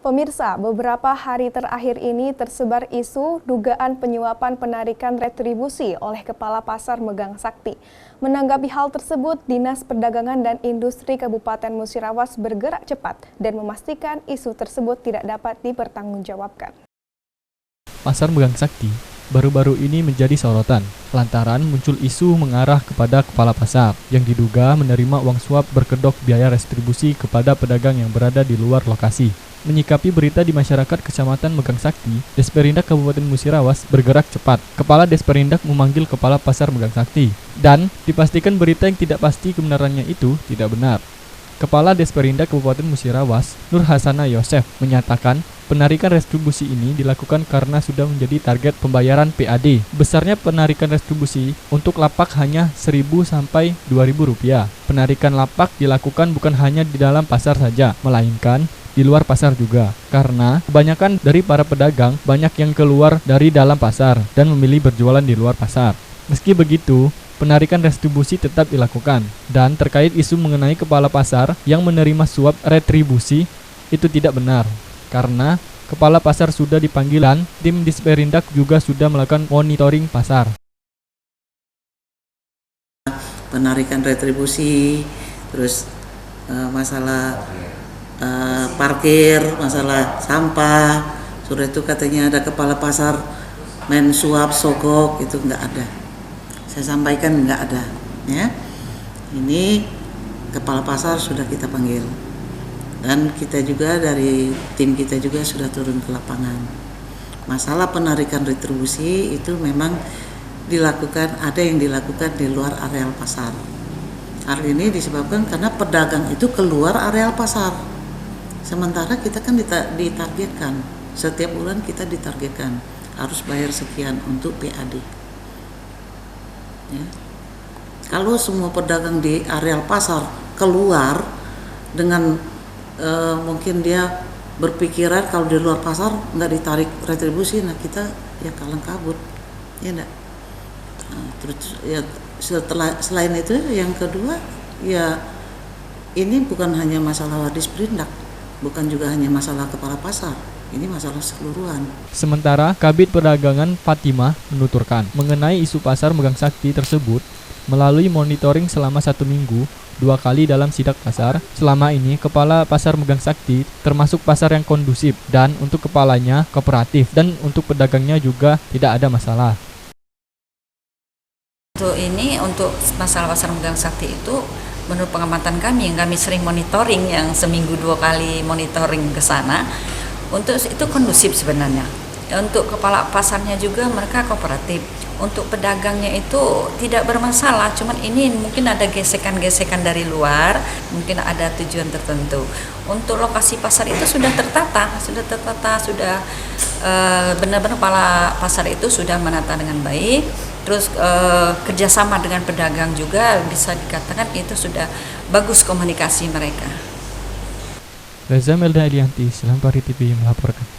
Pemirsa, beberapa hari terakhir ini tersebar isu dugaan penyuapan penarikan retribusi oleh Kepala Pasar Megang Sakti. Menanggapi hal tersebut, Dinas Perdagangan dan Industri Kabupaten Musirawas bergerak cepat dan memastikan isu tersebut tidak dapat dipertanggungjawabkan. Pasar Megang Sakti baru-baru ini menjadi sorotan lantaran muncul isu mengarah kepada kepala pasar yang diduga menerima uang suap berkedok biaya retribusi kepada pedagang yang berada di luar lokasi. Menyikapi berita di masyarakat Kecamatan Megang Sakti, Desperindak Kabupaten Musirawas bergerak cepat. Kepala Desperindak memanggil Kepala Pasar Megang Sakti dan dipastikan berita yang tidak pasti kebenarannya itu tidak benar. Kepala Desperindak Kabupaten Musirawas, Nur Hasana Yosef, menyatakan penarikan retribusi ini dilakukan karena sudah menjadi target pembayaran PAD. Besarnya penarikan retribusi untuk lapak hanya Rp1.000 sampai Rp2.000. Penarikan lapak dilakukan bukan hanya di dalam pasar saja, melainkan di luar pasar juga. Karena kebanyakan dari para pedagang banyak yang keluar dari dalam pasar dan memilih berjualan di luar pasar. Meski begitu, penarikan retribusi tetap dilakukan. Dan terkait isu mengenai kepala pasar yang menerima suap retribusi, itu tidak benar. Karena kepala pasar sudah dipanggil dan tim Disperindak juga sudah melakukan monitoring pasar. Penarikan retribusi, terus masalah parkir, masalah sampah, sudah itu katanya ada kepala pasar main suap, sogok, itu nggak ada. Saya sampaikan nggak ada, ya. Ini kepala pasar sudah kita panggil dan kita juga dari tim kita juga sudah turun ke lapangan. Masalah penarikan retribusi itu memang dilakukan, ada yang dilakukan di luar areal pasar. Hal ini disebabkan karena pedagang itu keluar areal pasar. Sementara kita kan ditargetkan, setiap bulan kita ditargetkan harus bayar sekian untuk PAD. Ya. Kalau semua pedagang di areal pasar keluar dengan mungkin dia berpikiran kalau di luar pasar nggak ditarik retribusi, nah kita ya kalang kabut, ya enggak. Terus ya selain itu yang kedua ya ini bukan hanya masalah Disperindak, bukan juga hanya masalah kepala pasar. Ini masalah keseluruhan. Sementara Kabid Perdagangan Fatimah menuturkan mengenai isu pasar Megang Sakti tersebut melalui monitoring selama 1 minggu 2 kali dalam sidak pasar. Selama ini Kepala Pasar Megang Sakti termasuk pasar yang kondusif dan untuk kepalanya kooperatif dan untuk pedagangnya juga tidak ada masalah. Untuk masalah pasar Megang Sakti itu menurut pengamatan kami yang kami sering monitoring, yang seminggu 2 kali monitoring ke sana, untuk itu kondusif sebenarnya. Untuk kepala pasarnya juga mereka kooperatif. Untuk pedagangnya itu tidak bermasalah, cuman ini mungkin ada gesekan-gesekan dari luar, mungkin ada tujuan tertentu. Untuk lokasi pasar itu sudah tertata, sudah benar-benar kepala pasar itu sudah menata dengan baik. Terus kerjasama dengan pedagang juga bisa dikatakan itu sudah bagus komunikasi mereka. Reza Melda Elianti, Selampari TV melaporkan.